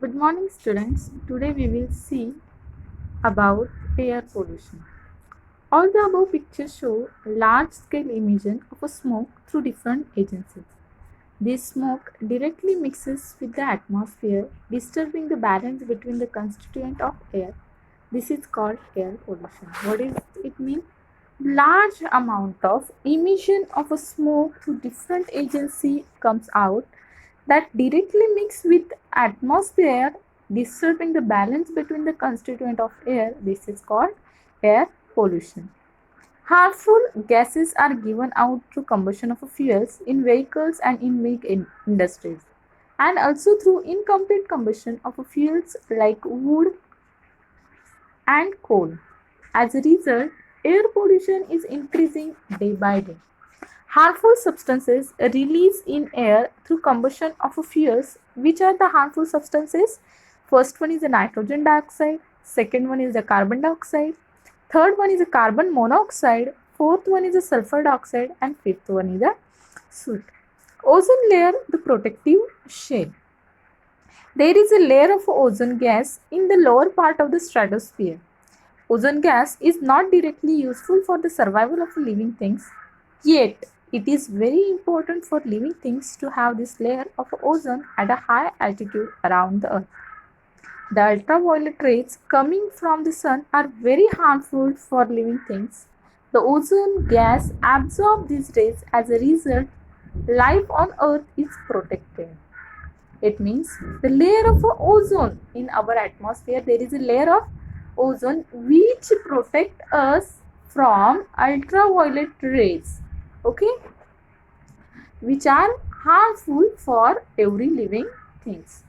Good morning, students. Today we will see about air pollution. All the above pictures show large-scale emission of a smoke through different agencies. This smoke directly mixes with the atmosphere, disturbing the balance between the constituent of air. This is called air pollution. What does it mean? Large amount of emission of a smoke through different agency comes out that directly mix with atmosphere, disturbing the balance between the constituent of air. This is called air pollution. Harmful gases are given out through combustion of fuels in vehicles and in industries, and also through incomplete combustion of fuels like wood and coal. As a result, air pollution is increasing day by day. Harmful substances released in air through combustion of fuels. Which are the harmful substances? First one is the nitrogen dioxide, second one is the carbon dioxide, third one is the carbon monoxide, fourth one is the sulfur dioxide, and fifth one is the soot. Ozone layer, the protective shell. There is a layer of ozone gas in the lower part of the stratosphere. Ozone gas is not directly useful for the survival of living things, yet it is very important for living things to have this layer of ozone at a high altitude around the earth. The ultraviolet rays coming from the sun are very harmful for living things. The ozone gas absorbs these rays. As a result, life on earth is protected. It means the layer of ozone in our atmosphere, there is a layer of ozone which protect us from ultraviolet rays, okay, which are harmful for every living things.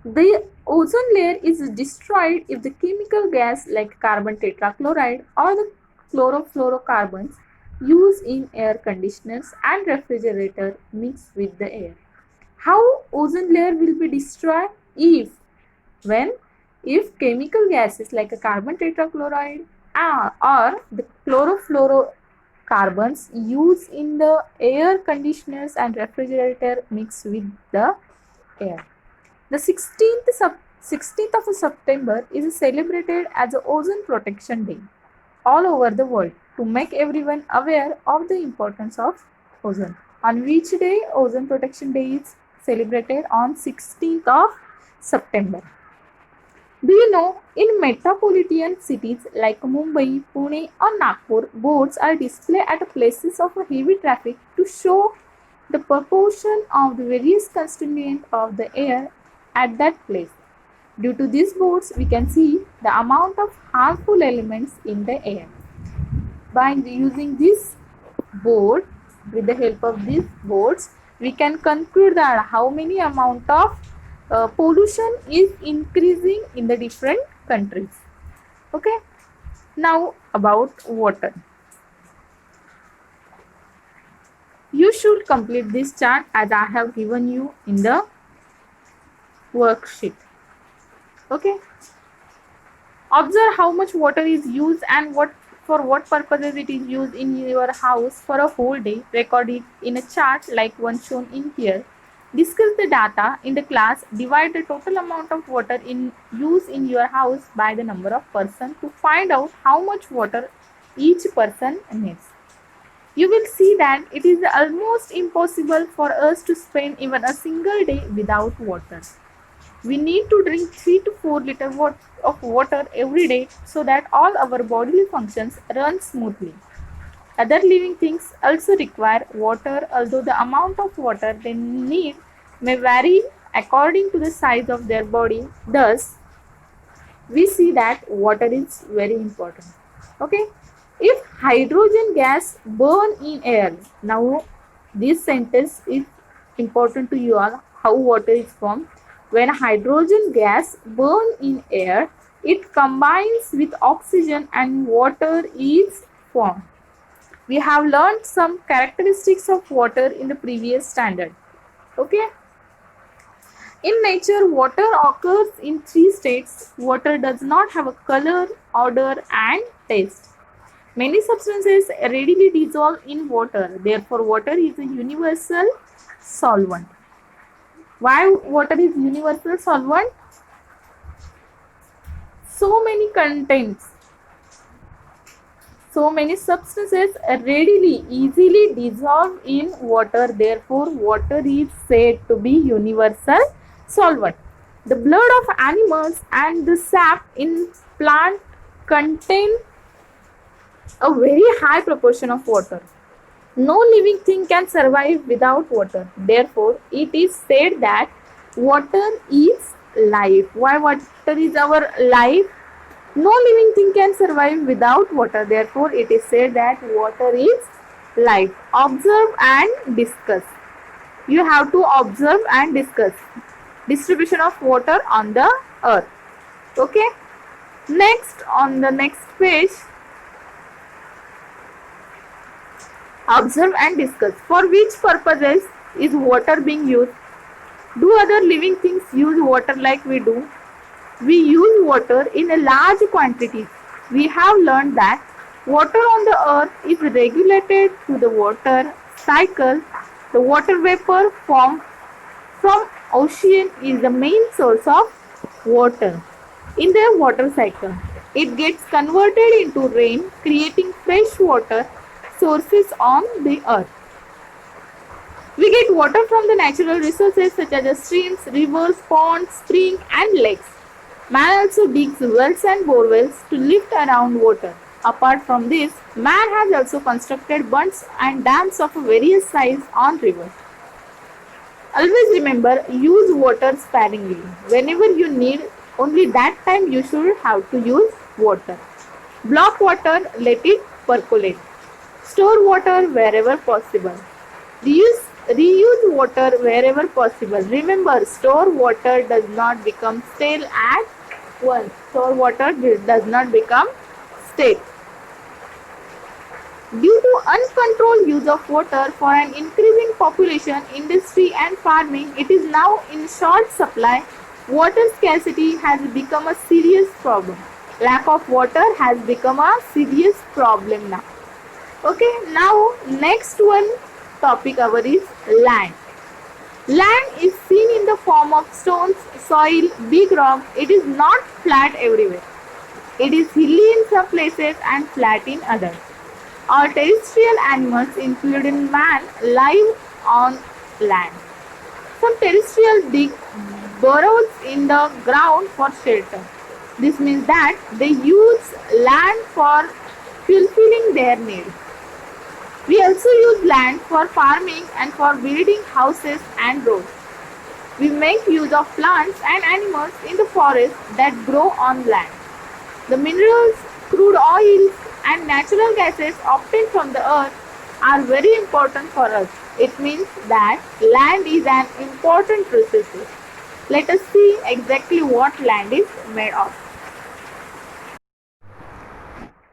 The ozone layer is destroyed if the chemical gas like carbon tetrachloride or the chlorofluorocarbons used in air conditioners and refrigerator mix with the air. How ozone layer will be destroyed? If chemical gases like a carbon tetrachloride or the chlorofluorocarbons used in the air conditioners and refrigerator mix with the air. The 16th of September is celebrated as a Ozone Protection Day all over the world to make everyone aware of the importance of ozone. On which day Ozone Protection Day is celebrated? On 16th of September. Do you know, in metropolitan cities like Mumbai, Pune or Nagpur, boards are displayed at places of heavy traffic to show the proportion of the various constituents of the air at that place. Due to these boards, we can see the amount of harmful elements in the air. By using this board, with the help of these boards, we can conclude that how many amount of pollution is increasing in the different countries. Okay. Now about water. You should complete this chart as I have given you in the worksheet. Okay. Observe how much water is used and for what purposes it is used in your house for a whole day. Record it in a chart like one shown in here. Discuss the data in the class. Divide the total amount of water in use in your house by the number of persons to find out how much water each person needs. You will see that it is almost impossible for us to spend even a single day without water. We need to drink 3 to 4 liters of water every day so that all our bodily functions run smoothly. Other living things also require water, although the amount of water they need may vary according to the size of their body. Thus, we see that water is very important. Okay. If hydrogen gas burn in air, now this sentence is important to you all, how water is formed. When hydrogen gas burn in air, it combines with oxygen and water is formed. We have learned some characteristics of water in the previous standard. Okay. In nature, water occurs in 3 states. Water does not have a color, odor and taste. Many substances readily dissolve in water. Therefore, water is a universal solvent. Why water is universal solvent? So many contents, so many substances readily, easily dissolve in water. Therefore, water is said to be universal solvent. The blood of animals and the sap in plant contain a very high proportion of water. No living thing can survive without water. Therefore, it is said that water is life. Why water is our life? No living thing can survive without water. Therefore, it is said that water is life. Observe and discuss. You have to observe and discuss distribution of water on the earth. Okay. Next, on the next page, observe and discuss. For which purposes is water being used? Do other living things use water like we do? We use water in a large quantity. We have learned that water on the earth is regulated through the water cycle. The water vapor formed from ocean is the main source of water in the water cycle. It gets converted into rain, creating fresh water sources on the earth. We get water from the natural resources such as streams, rivers, ponds, springs, and lakes. Man also digs wells and borewells to lift around water. Apart from this, man has also constructed bunds and dams of various size on rivers. Always remember, use water sparingly. Whenever you need, only that time you should have to use water. Block water, let it percolate. Store water wherever possible. Reuse water wherever possible. Remember, store water does not become stale at once. Store water does not become stale. Due to uncontrolled use of water for an increasing population, industry and farming, it is now in short supply. Water scarcity has become a serious problem. Lack of water has become a serious problem now. Okay, now next one topic our is land. Land is seen in the form of stones, soil, big rock. It is not flat everywhere. It is hilly in some places and flat in others. All terrestrial animals, including man, live on land. Some terrestrial dig burrows in the ground for shelter. This means that they use land for fulfilling their needs. We also use land for farming and for building houses and roads. We make use of plants and animals in the forest that grow on land. The minerals, crude oils, and natural gases obtained from the earth are very important for us. It means that land is an important resource. Let us see exactly what land is made of.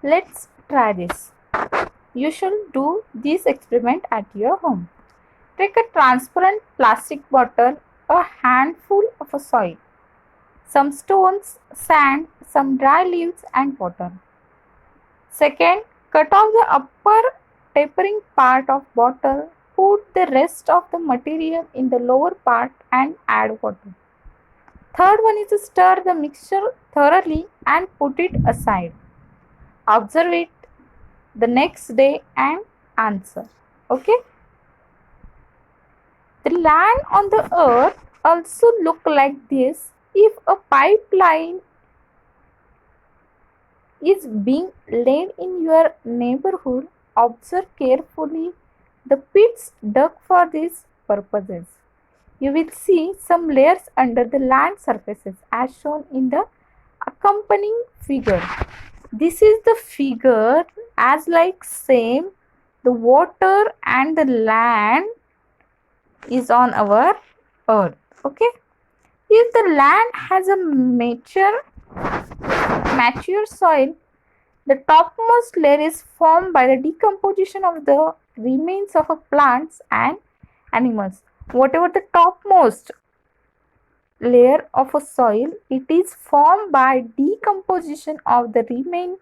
Let's try this. You should do this experiment at your home. Take a transparent plastic bottle, a handful of soil, some stones, sand, some dry leaves and water. Second, cut off the upper tapering part of bottle, put the rest of the material in the lower part and add water. Third one is to stir the mixture thoroughly and put it aside. Observe it the next day and answer. Okay. The land on the earth also look like this. If a pipeline is being laid in your neighborhood, observe carefully the pits dug for these purposes. You will see some layers under the land surfaces as shown in the accompanying figure. This is the figure as like same the water and the land is on our earth. Okay. If the land has a mature soil, the topmost layer is formed by the decomposition of the remains of plants and animals. Whatever the topmost layer of a soil, it is formed by decomposition of the remains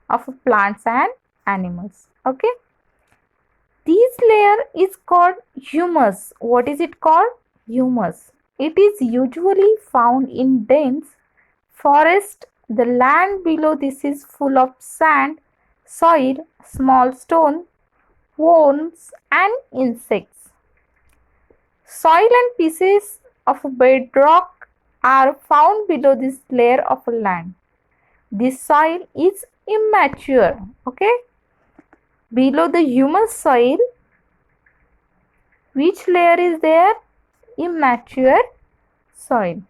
of plants and animals. Okay. This layer is called humus. What is it called? Humus. It is usually found in dense forest. The land below this is full of sand, soil, small stone, worms, and insects. Soil and pieces of bedrock are found below this layer of land. This soil is immature. Okay. Below the humus soil, which layer is there? Immature soil.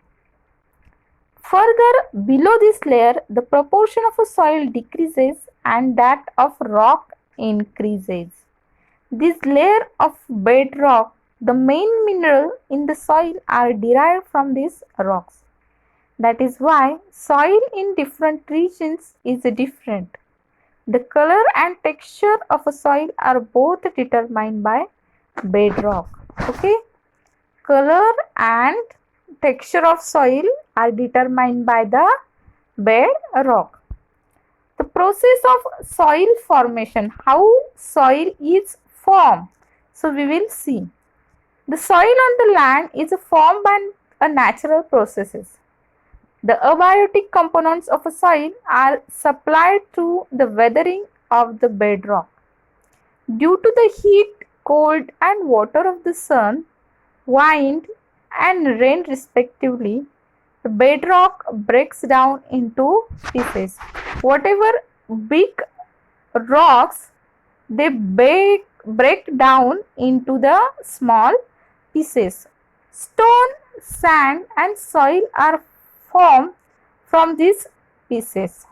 Further below this layer, the proportion of a soil decreases and that of rock increases. This layer of bedrock, the main mineral in the soil, are derived from these rocks. That is why soil in different regions is different. The color and texture of a soil are both determined by bedrock. Okay, color and texture of soil are determined by the bedrock. The process of soil formation, how soil is formed. So we will see. The soil on the land is formed by a natural processes. The abiotic components of a soil are supplied through the weathering of the bedrock. Due to the heat, cold and water of the sun, wind and rain respectively, the bedrock breaks down into pieces. Whatever big rocks, they break down into the small pieces. Stone, sand and soil are formed from these pieces.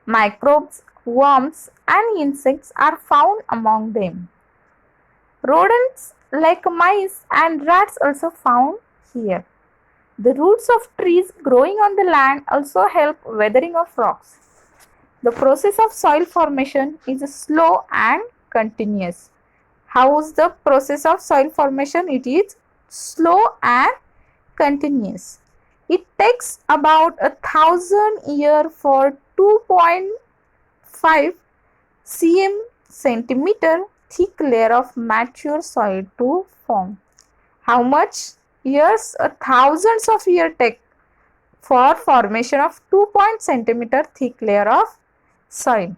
Microbes, worms and insects are found among them. Rodents like mice and rats also found here. The roots of trees growing on the land also help weathering of rocks. The process of soil formation is slow and continuous. How is the process of soil formation? It is slow and continuous. It takes about 1,000 years for 2.5 centimeter thick layer of mature soil to form. How much years? Thousands of years take for formation of 2 centimeter thick layer of soil.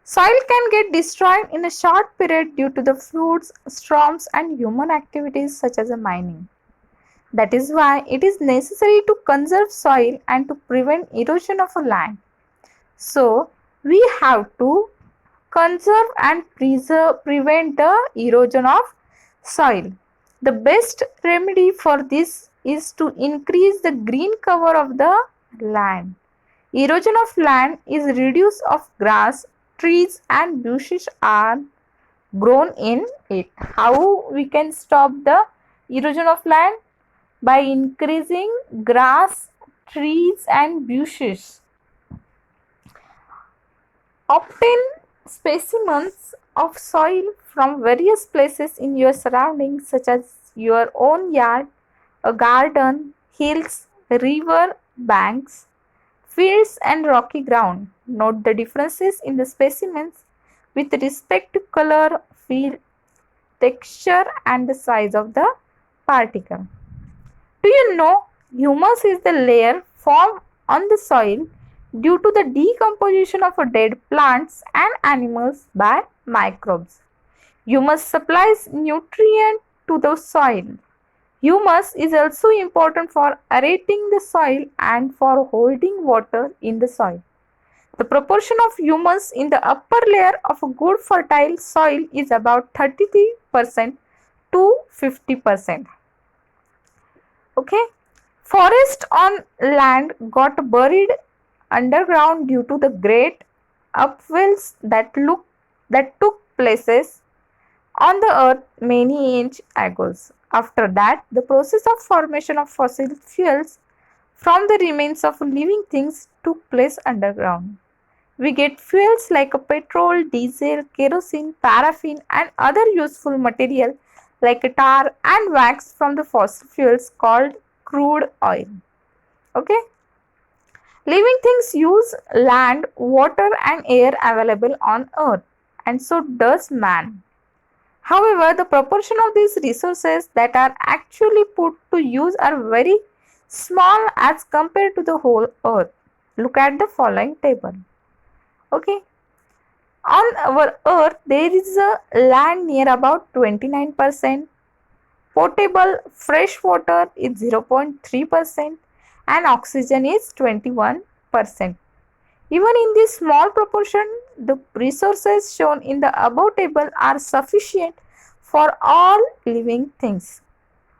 Soil can get destroyed in a short period due to the floods, storms and human activities such as mining. That is why it is necessary to conserve soil and to prevent erosion of land. So, we have to conserve and prevent the erosion of soil. The best remedy for this is to increase the green cover of the land. Erosion of land is reduced of grass, trees and bushes are grown in it. How we can stop the erosion of land? By increasing grass, trees and bushes. Obtain specimens of soil from various places in your surroundings such as your own yard, a garden, hills, river banks, fields and rocky ground. Note the differences in the specimens with respect to color, feel, texture and the size of the particle. Do you know humus is the layer formed on the soil due to the decomposition of dead plants and animals by microbes. Humus supplies nutrient to the soil. Humus is also important for aerating the soil and for holding water in the soil. The proportion of humus in the upper layer of a good fertile soil is about 33% to 50%. Okay. Forest on land got buried underground due to the great upwells that took places on the earth many ages ago. After that, the process of formation of fossil fuels from the remains of living things took place underground. We get fuels like petrol, diesel, kerosene, paraffin and other useful material like tar and wax from the fossil fuels called crude oil. Okay. Living things use land, water and air available on earth, and so does man. However, the proportion of these resources that are actually put to use are very small as compared to the whole earth. Look at the following table. Okay. On our earth, there is a land near about 29%, potable fresh water is 0.3%, and oxygen is 21%. Even in this small proportion, the resources shown in the above table are sufficient for all living things.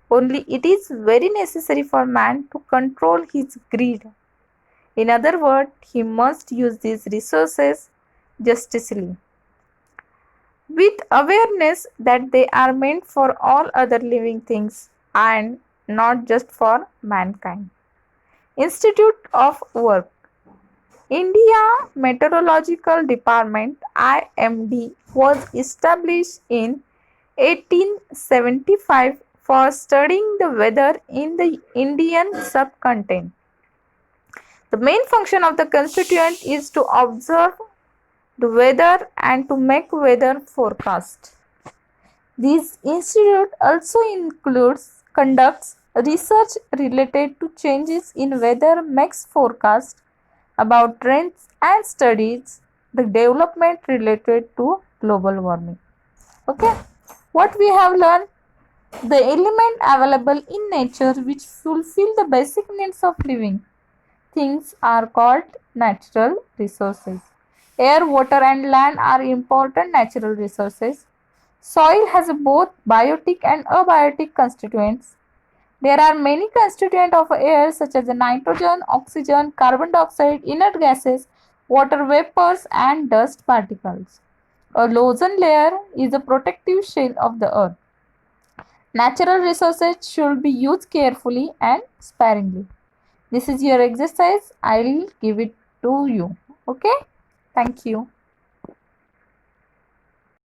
Only it is very necessary for man to control his greed. In other words, he must use these resources justly, with awareness that they are meant for all other living things and not just for mankind. Institute of Work. India Meteorological Department IMD was established in 1875 for studying the weather in the Indian subcontinent. The main function of the constituent is to observe the weather and to make weather forecast. This institute also conducts research related to changes in weather, makes forecasts about trends and studies the development related to global warming. Okay, what we have learned: the element available in nature which fulfill the basic needs of living things are called natural resources. Air, water and land are important natural resources. Soil has both biotic and abiotic constituents. There are many constituents of air such as nitrogen, oxygen, carbon dioxide, inert gases, water vapors and dust particles. A ozone layer is a protective shell of the earth. Natural resources should be used carefully and sparingly. This is your exercise. I will give it to you. Okay? Thank you.